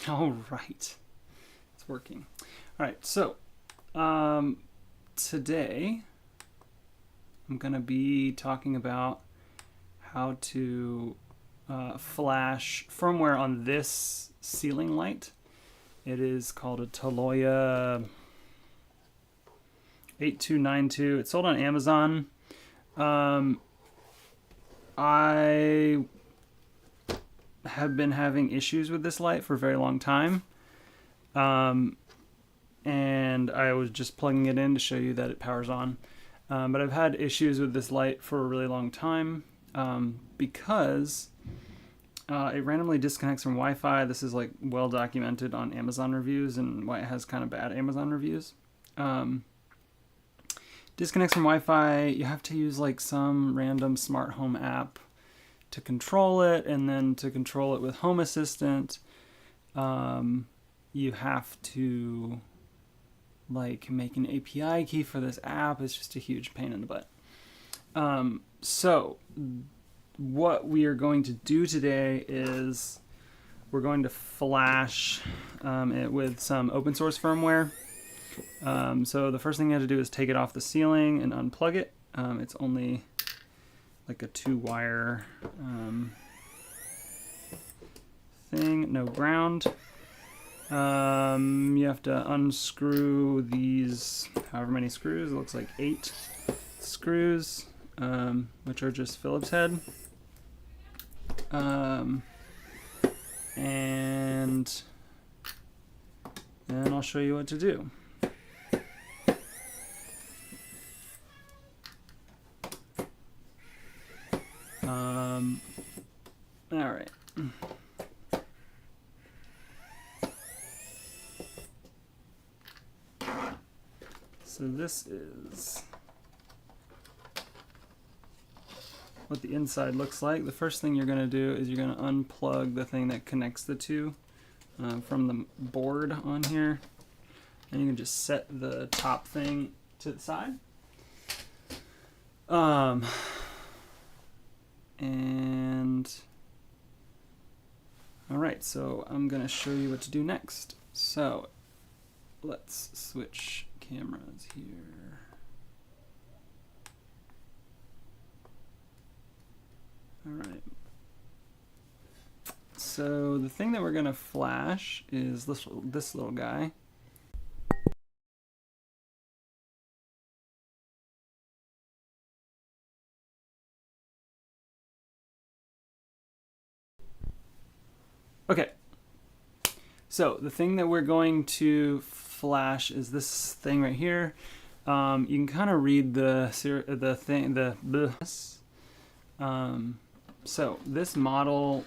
All right, it's working. All right, so today I'm going to be talking about how to flash firmware on this ceiling light. It is called a Taloya 8292. It's sold on Amazon. I have been having issues with this light for a very long time. And I was just plugging it in to show you that it powers on. But I've had issues with this light for a really long time because it randomly disconnects from Wi-Fi. This is like well documented on Amazon reviews and why it has kind of bad Amazon reviews. Disconnects from Wi-Fi. You have to use like some random smart home app to control it, and then to control it with Home Assistant, you have to like make an API key for this app. It's just a huge pain in the butt. So what we are going to do today is we're going to flash it with some open source firmware. So the first thing you have to do is take it off the ceiling and unplug it. It's only like a 2-wire thing, no ground. You have to unscrew these however many screws. It looks like 8 screws, which are just Phillips head. And then I'll show you what to do. All right. So this is what the inside looks like. The first thing you're going to do is you're going to unplug the thing that connects the two from the board on here. And you can just set the top thing to the side. All right, so I'm going to show you what to do next. So let's switch cameras here. All right. So the thing that we're going to flash is this little guy. Okay, so the thing that we're going to flash is this thing right here. You can kind of read the thing. So this model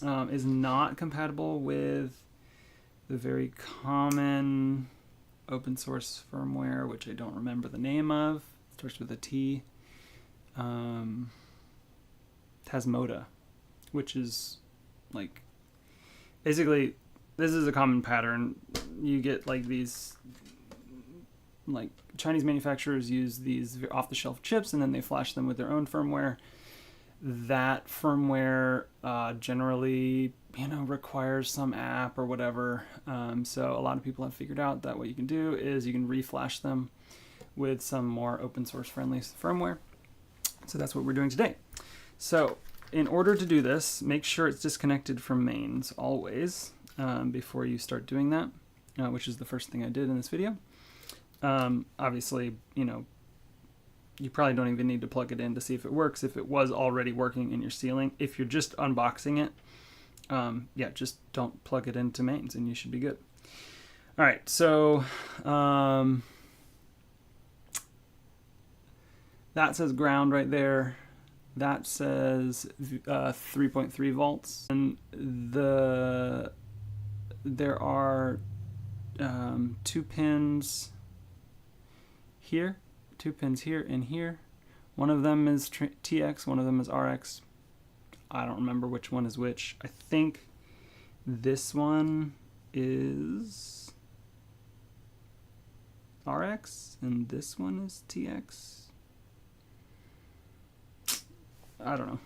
is not compatible with the very common open source firmware, which I don't remember the name of. It starts with a T. Tasmoda, which is like, basically, this is a common pattern. You get like these, like Chinese manufacturers use these off-the-shelf chips and then they flash them with their own firmware. That firmware generally, requires some app or whatever. So a lot of people have figured out that what you can do is you can reflash them with some more open source friendly firmware. So that's what we're doing today. So in order to do this, make sure it's disconnected from mains always before you start doing that, which is the first thing I did in this video. Obviously, you probably don't even need to plug it in to see if it works, if it was already working in your ceiling. If you're just unboxing it, yeah, just don't plug it into mains and you should be good. All right, so that says ground right there. That says 3.3 volts. And there are 2 pins here, 2 pins here and here. One of them is TX, one of them is RX. I don't remember which one is which. I think this one is RX and this one is TX. I don't know.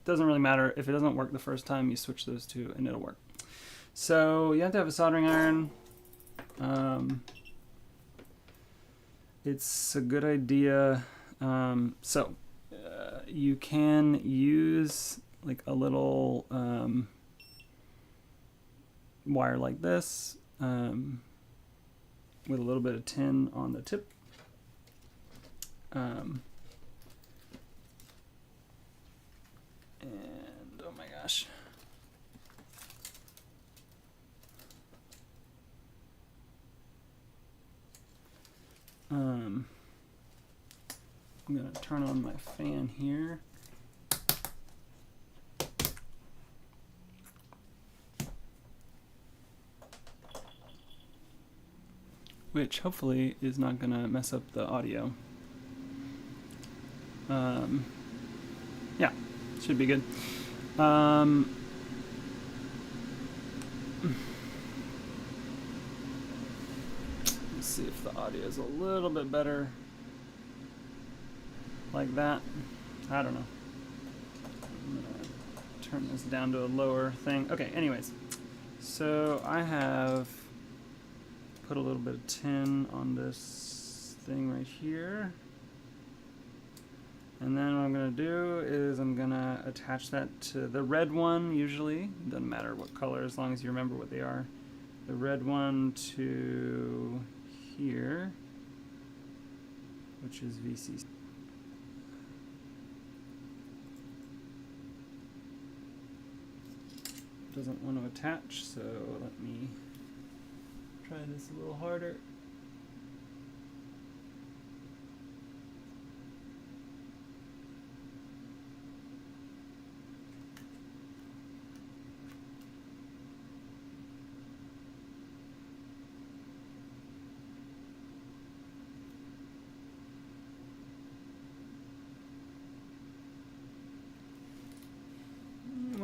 Doesn't really matter. If it doesn't work the first time, you switch those two and it'll work. So you have to have a soldering iron. It's a good idea. You can use like a little wire like this with a little bit of tin on the tip. And oh my gosh. I'm gonna turn on my fan here. Which hopefully is not gonna mess up the audio. Yeah, should be good. Let's see if the audio is a little bit better like that. I don't know. I'm gonna turn this down to a lower thing. Okay, anyways. So I have put a little bit of tin on this thing right here. And then what I'm gonna do is I'm gonna attach that to the red one usually. Doesn't matter what color as long as you remember what they are. The red one to here, which is VCC. Doesn't want to attach, so let me try this a little harder.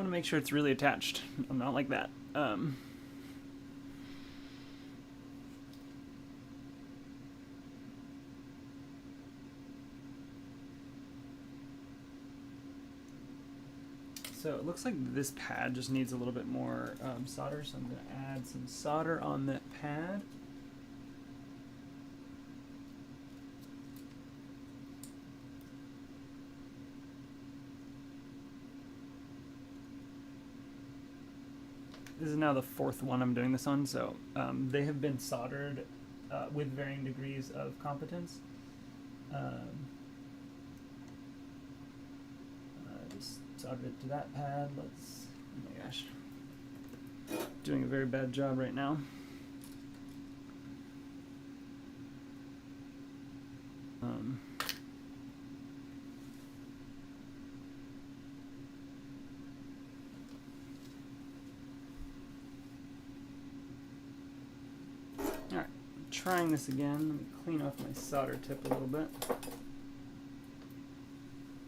Make sure it's really attached. I'm not like that. So it looks like this pad just needs a little bit more solder, so I'm going to add some solder on that pad. This is now the fourth one I'm doing this on, so they have been soldered with varying degrees of competence. Just soldered it to that pad. Let's, oh my gosh, doing a very bad job right now. Alright, trying this again. Let me clean off my solder tip a little bit.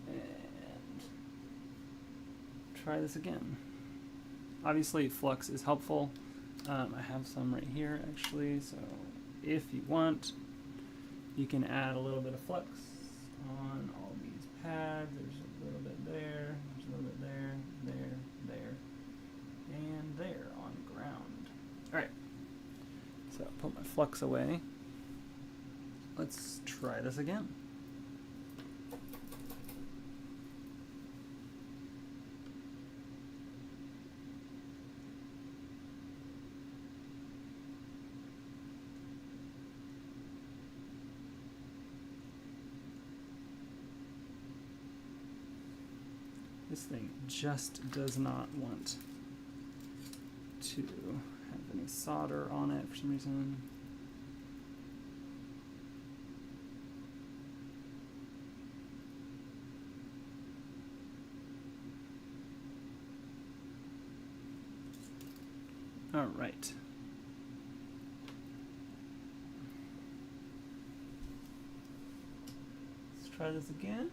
And try this again. Obviously, flux is helpful. I have some right here, actually, so if you want, you can add a little bit of flux on all these pads. There's a little bit there, there's a little bit there, and there on ground. Alright, so I'll put my flux away. Let's try this again. This thing just does not want to have any solder on it for some reason. All right. Let's try this again.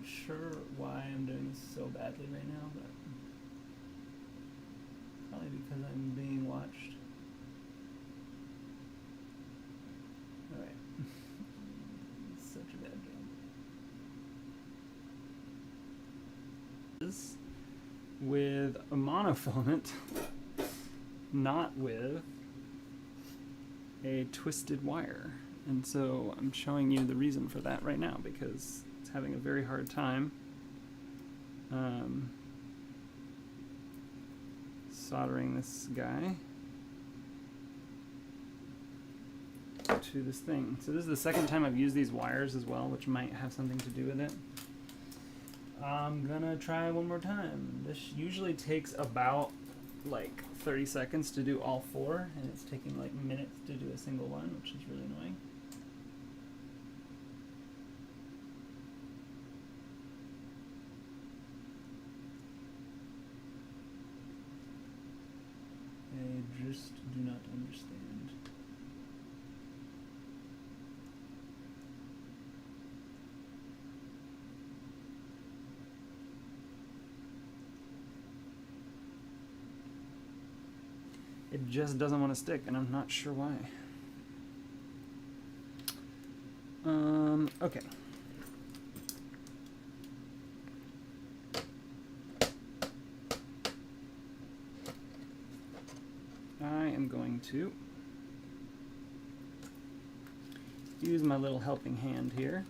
sure why I'm doing this so badly right now, but probably because I'm being watched. Alright. Such a bad job. This with a monofilament, not with a twisted wire. And so I'm showing you the reason for that right now, because it's having a very hard time soldering this guy to this thing. So this is the second time I've used these wires as well, which might have something to do with it. I'm gonna try one more time. This usually takes about like 30 seconds to do all four, and it's taking like minutes to do a single one, which is really annoying. I just do not understand. It just doesn't want to stick, and I'm not sure why. Okay. I am going to use my little helping hand here.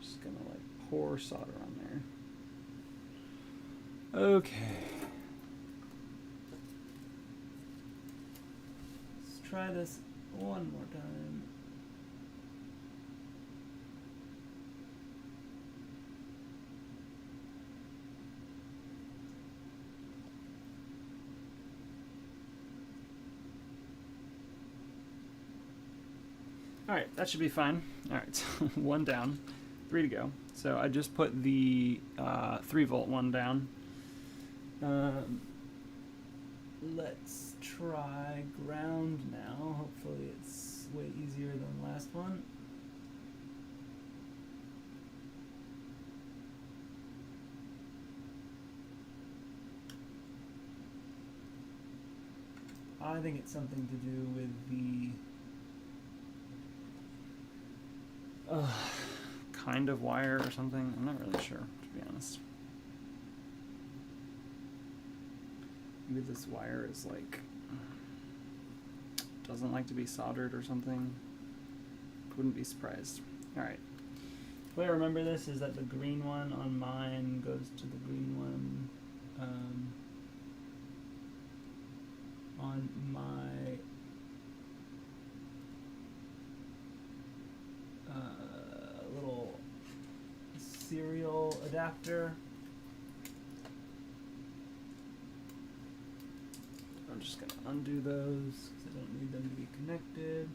Just gonna like pour solder on there. Okay. Let's try this one more time. Alright, that should be fine. Alright, so one down, 3 to go. So I just put the 3-volt one down. Let's try ground now. Hopefully it's way easier than the last one. I think it's something to do with the kind of wire or something. I'm not really sure, to be honest. Maybe this wire is like doesn't like to be soldered or something. Wouldn't be surprised. Alright. The way I remember this is that the green one on mine goes to the green one on my little serial adapter. I'm just going to undo those because I don't need them to be connected.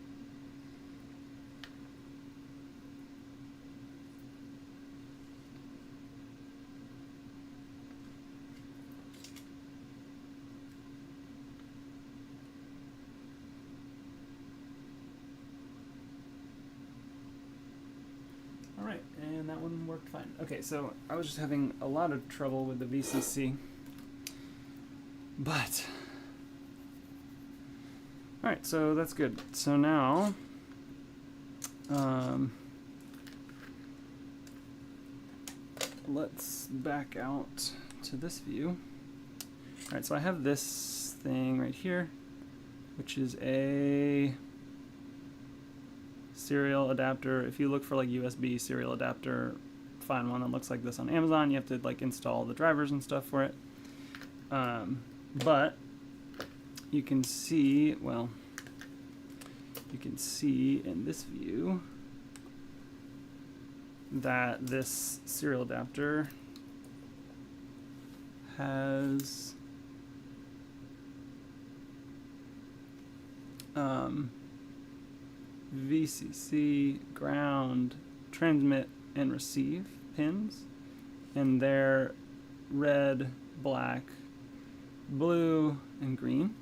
Alright, and that one worked fine. Okay, so I was just having a lot of trouble with the VCC, but alright, so that's good. So now let's back out to this view. Alright, so I have this thing right here, which is a serial adapter. If you look for like USB serial adapter, find one that looks like this on Amazon. You have to like install the drivers and stuff for it. But you can see, well, you can see in this view that this serial adapter has VCC, ground, transmit, and receive pins, and they're red, black, blue, and green.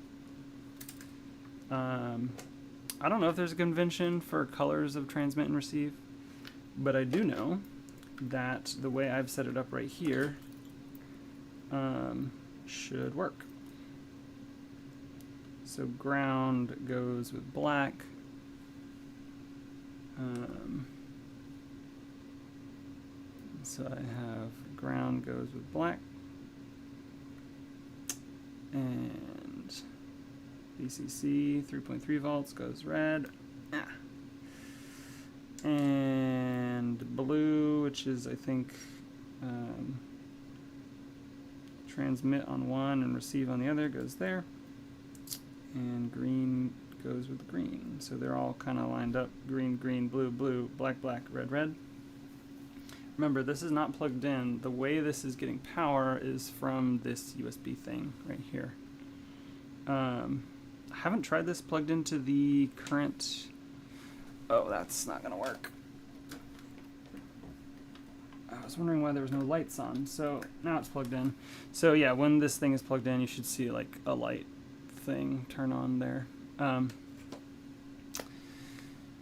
I don't know if there's a convention for colors of transmit and receive, but I do know that the way I've set it up right here should work. So ground goes with black. So I have ground goes with black, and VCC 3.3 volts goes red, and blue, which is I think transmit on one and receive on the other, goes there, and green goes with green. So they're all kind of lined up: green, green, blue, blue, black, black, red, red. Remember, this is not plugged in. The way this is getting power is from this USB thing right here. I haven't tried this plugged into the current. Oh, that's not gonna work. I was wondering why there was no lights on. So now it's plugged in. So yeah, when this thing is plugged in, you should see like a light thing turn on there.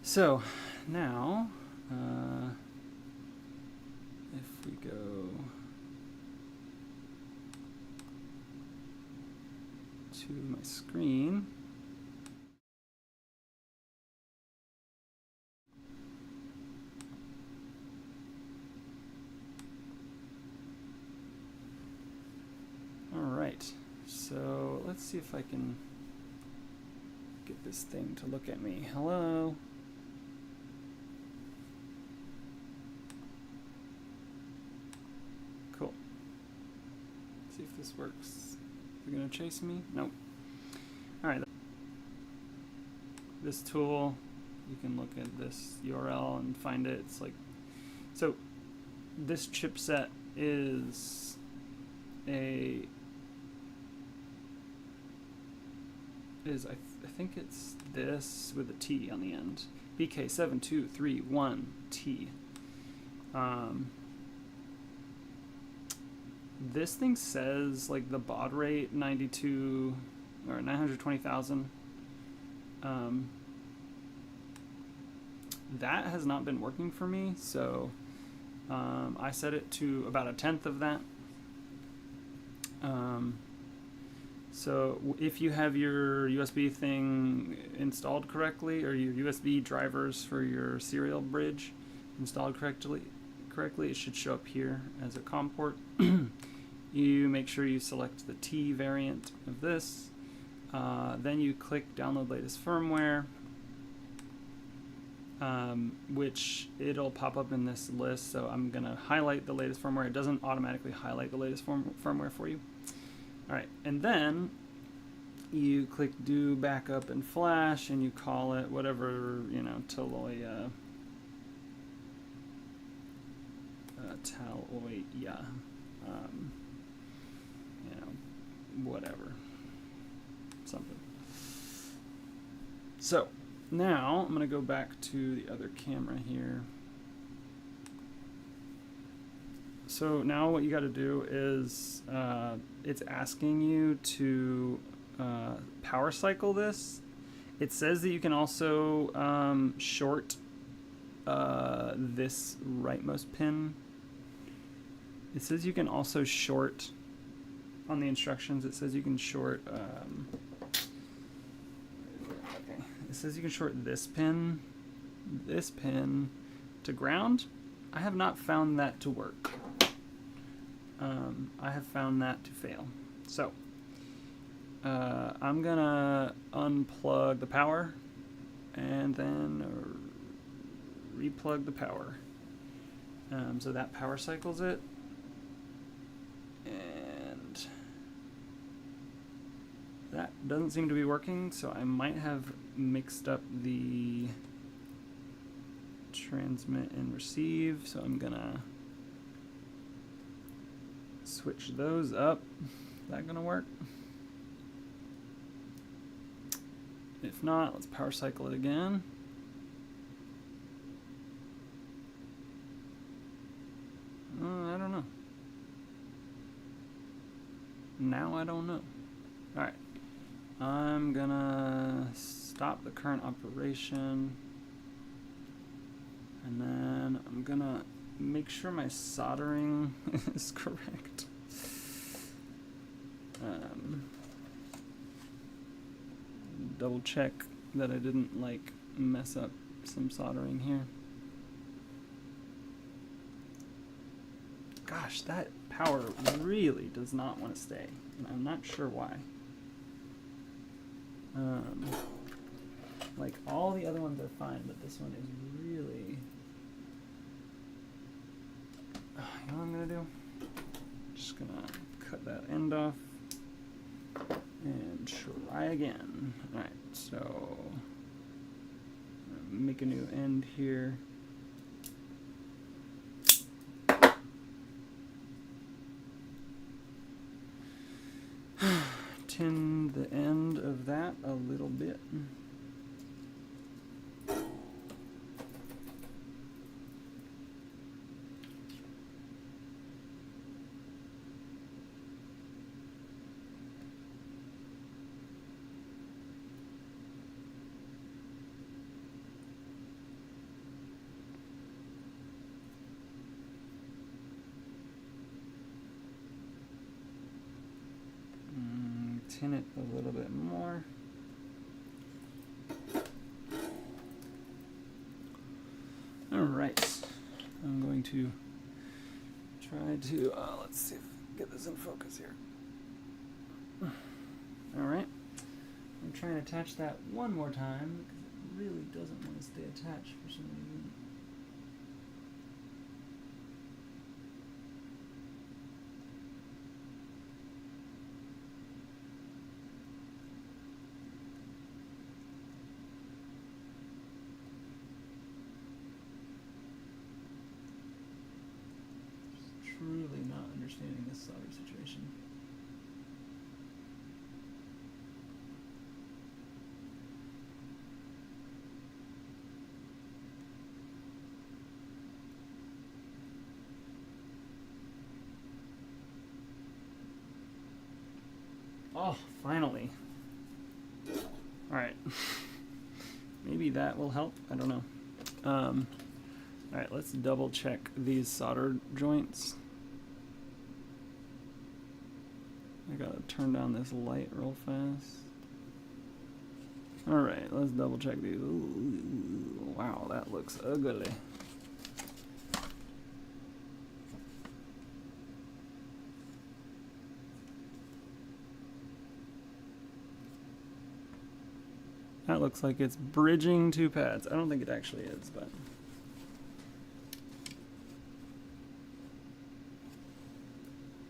So now, if we go to my screen, all right, so let's see if I can get this thing to look at me. Hello? Cool. See if this works. Is it gonna chase me? Nope. All right. This tool, you can look at this URL and find it. It's like, so this chipset is I think it's this with a T on the end. BK7231T. This thing says like the baud rate 92 or 920,000. That has not been working for me, so I set it to about 1/10 of that. So if you have your USB thing installed correctly, or your USB drivers for your serial bridge installed correctly, it should show up here as a COM port. You make sure you select the T variant of this. Then you click download latest firmware, which it'll pop up in this list. So I'm gonna highlight the latest firmware. It doesn't automatically highlight the latest firmware for you. All right, and then you click do backup and flash, and you call it whatever, you know, Taloya, you know, whatever, something. So now I'm gonna go back to the other camera here. So now what you got to do is it's asking you to power cycle this. It says that you can also short this rightmost pin. It says you can also short, on the instructions, it says you can short, okay. It says you can short this pin to ground. I have not found that to work. I have found that to fail. So I'm gonna unplug the power and then replug the power. So that power cycles it, and that doesn't seem to be working, so I might have mixed up the transmit and receive, so I'm gonna switch those up. Is that gonna work? If not, let's power cycle it again. now, I don't know. Alright. I'm gonna stop the current operation. And then I'm gonna make sure my soldering is correct. Double check that I didn't like mess up some soldering here. Gosh, that power really does not want to stay, and I'm not sure why. Like all the other ones are fine, but this one is really. You know what I'm gonna do? Just gonna cut that end off and try again. All right, so make a new end here. Tin the end of that a little bit. Tin it a little bit more. All right, I'm going to try to, let's see if I can get this in focus here. All right, I'm trying to attach that one more time because it really doesn't want to stay attached for some reason. Truly not understanding this solder situation. Oh, finally. Alright. Maybe that will help. I don't know. Alright, let's double check these solder joints. I gotta turn down this light real fast. Alright, let's double check these. Ooh, wow, that looks ugly. That looks like it's bridging two pads. I don't think it actually is, but.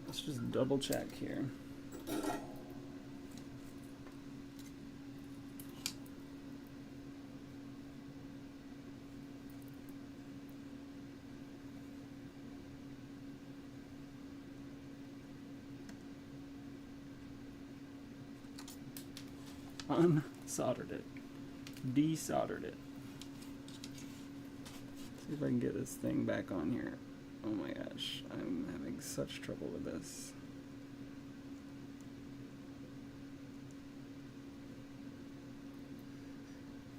Let's just double check here. Unsoldered it. Desoldered it. See if I can get this thing back on here. Oh my gosh, I'm having such trouble with this.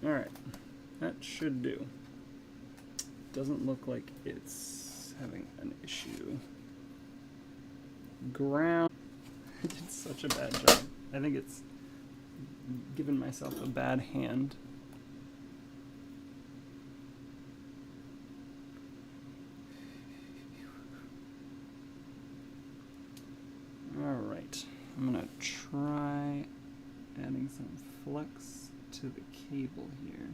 Alright, that should do. Doesn't look like it's having an issue. Ground. I did such a bad job. I think it's given myself a bad hand. Alright, I'm gonna try adding some flux to the cable here.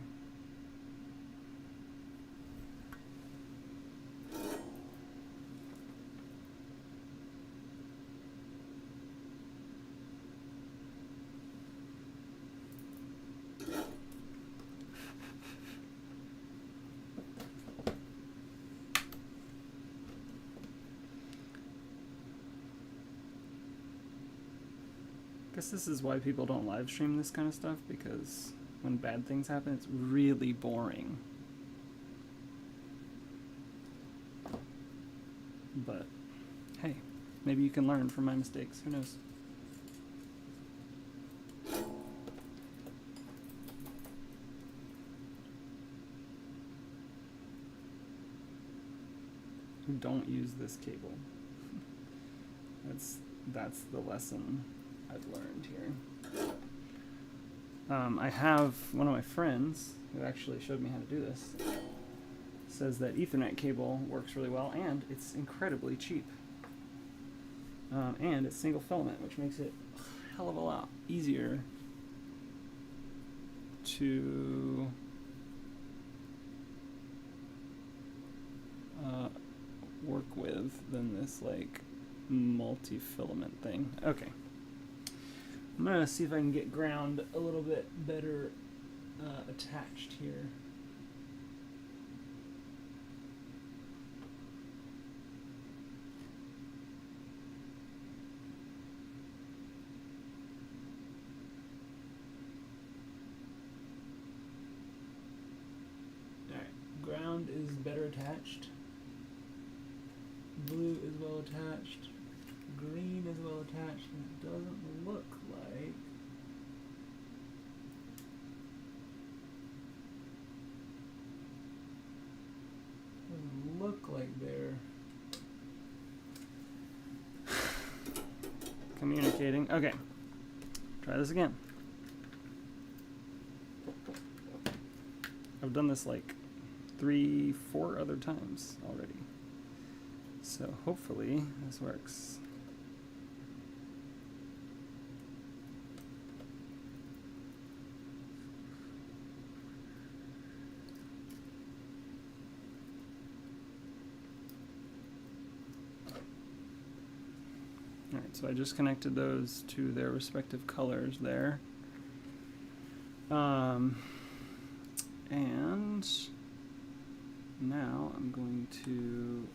I guess this is why people don't live stream this kind of stuff, because when bad things happen, it's really boring. But hey, maybe you can learn from my mistakes. Who knows? don't use this cable. That's the lesson I've learned here. I have one of my friends who actually showed me how to do this. Says that Ethernet cable works really well, and it's incredibly cheap. And it's single filament, which makes it a hell of a lot easier to work with than this like multi-filament thing. Okay, I'm gonna see if I can get ground a little bit better attached here. Ground is better attached. Blue is well attached. Green is well attached. It doesn't look like. Doesn't look like they're communicating. Okay, try this again. I've done this like 3-4 other times already. So hopefully this works. Alright, so I just connected those to their respective colors there. And now I'm going to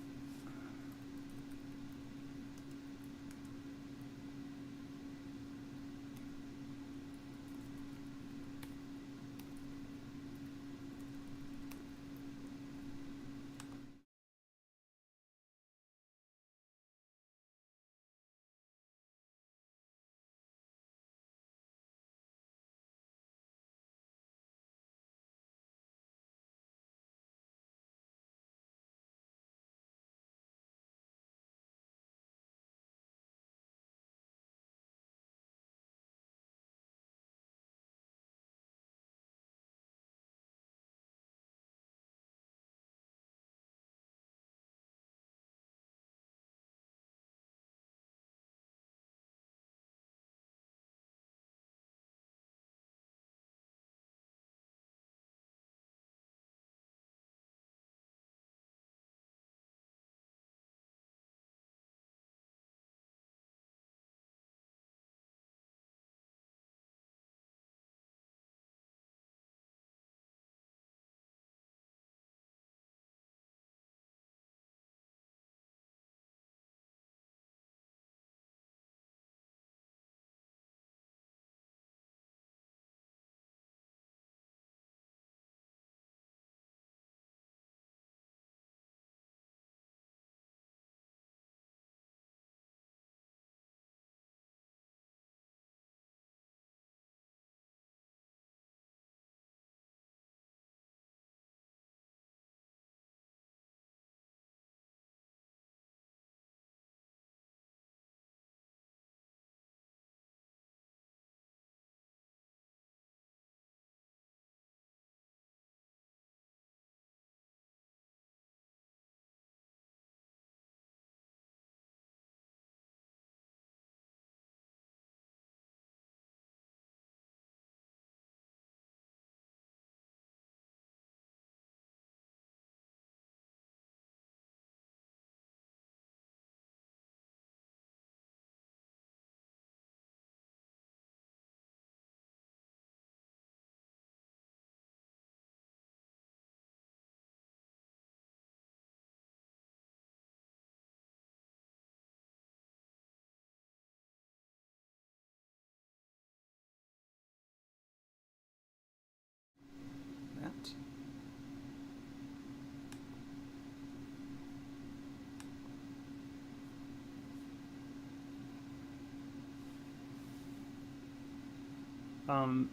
that.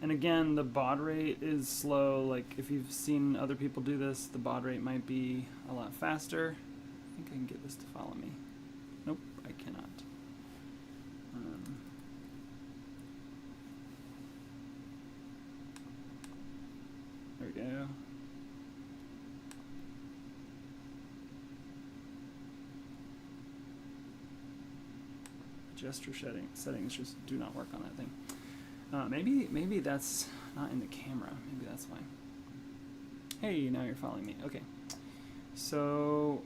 And again, the baud rate is slow. Like if you've seen other people do this, the baud rate might be a lot faster. think I can get this to follow me. Nope, I cannot. There we go. Gesture settings just do not work on that thing. Maybe that's not in the camera. Maybe that's why. Hey, now you're following me. Okay. So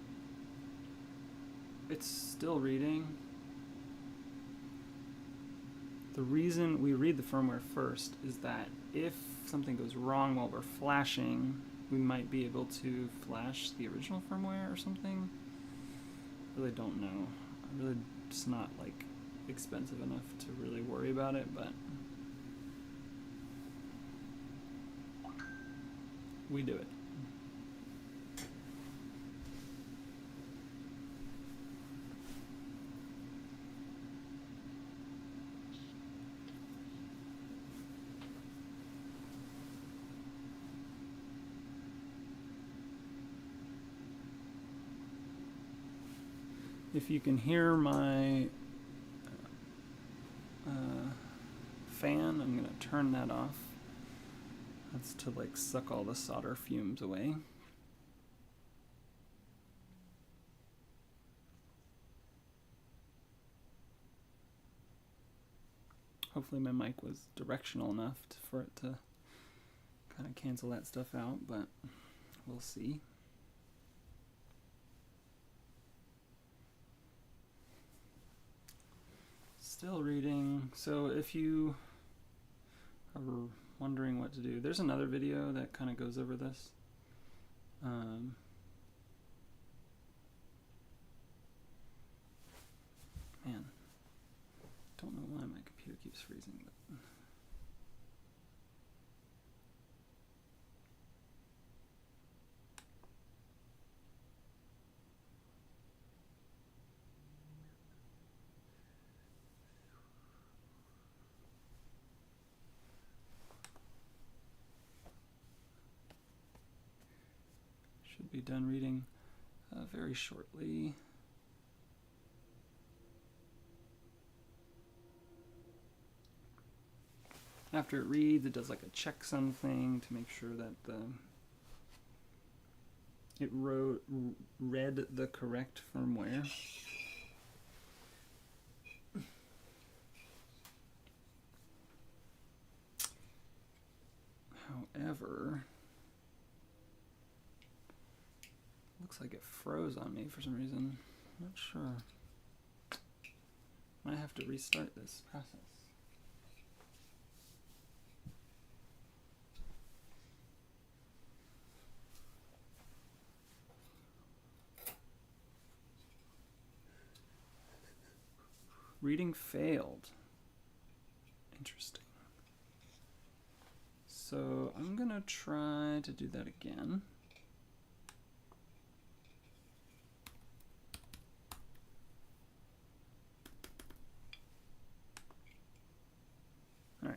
it's still reading. The reason we read the firmware first is that if something goes wrong while we're flashing, we might be able to flash the original firmware or something. I really don't know. It's not like expensive enough to really worry about it, but we do it. If you can hear my fan, I'm going to turn that off. That's to like suck all the solder fumes away. Hopefully my mic was directional enough for it to kind of cancel that stuff out, but we'll see. Still reading. So if you are wondering what to do, there's another video that kind of goes over this. Man, don't know why my computer keeps freezing, but should be done reading very shortly. After it reads, it does like a checksum thing to make sure that it read the correct firmware. However, looks like it froze on me for some reason. Not sure. Might have to restart this process. Reading failed. Interesting. So I'm gonna try to do that again. All right.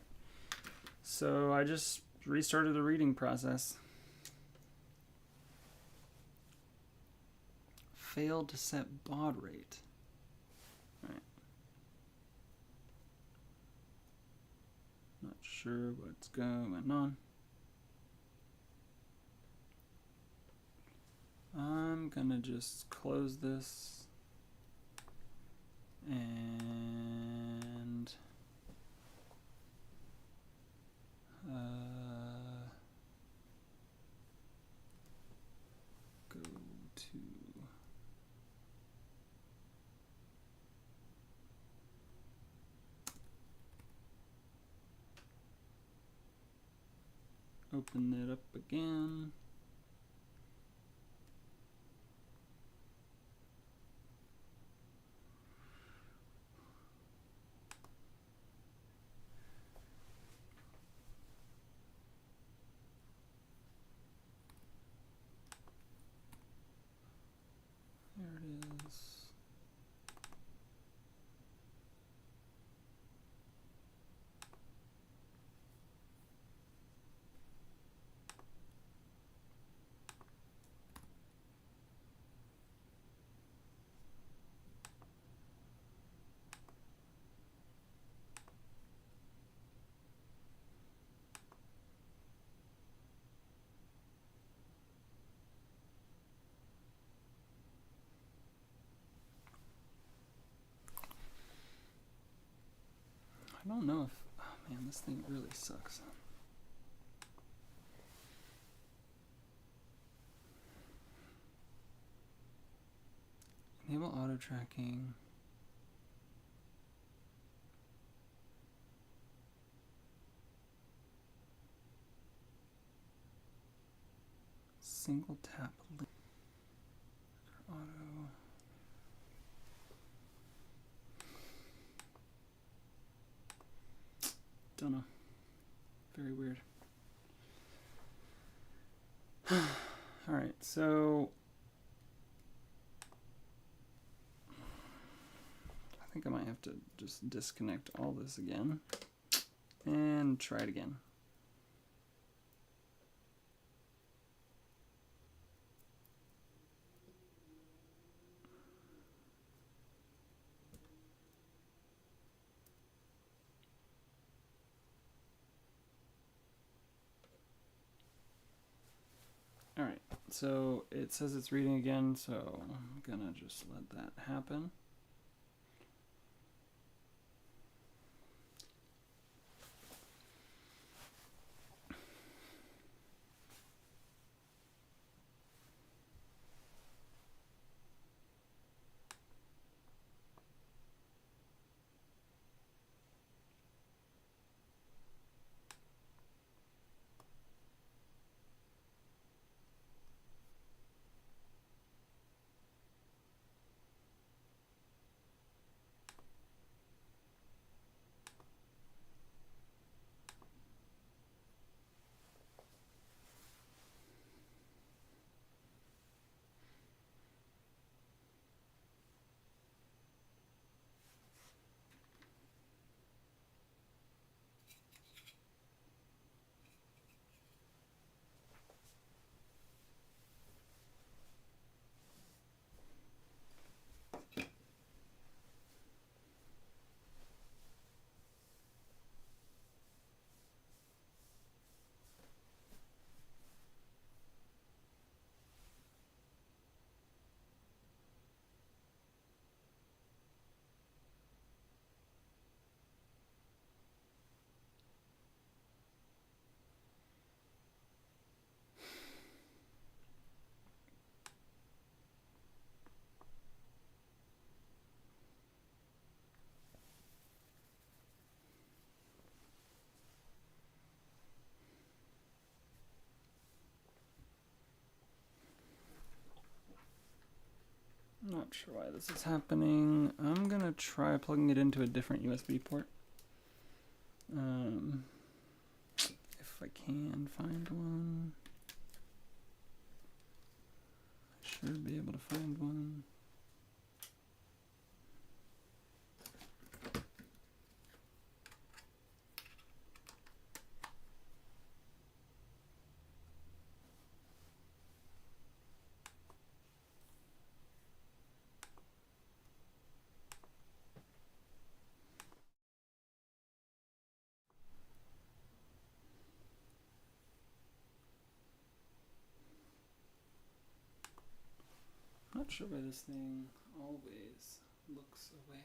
So I just restarted the reading process. Failed to set baud rate. Not sure what's going on. I'm gonna just close this and go to open it up again. There it is. don't know if, oh man, this thing really sucks. Enable auto tracking. Single tap auto. Don't know. Very weird. All right, so I think I might have to just disconnect all this again and try it again. All right, so it says it's reading again, so I'm gonna just let that happen. Not sure why this is happening. I'm gonna try plugging it into a different USB port. If I can find one. I should be able to find one. Not sure why this thing always looks away.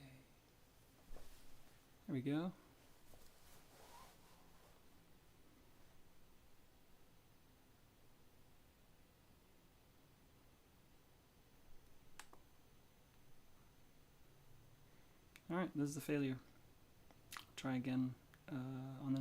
There we go. All right, this is the failure. Try again on the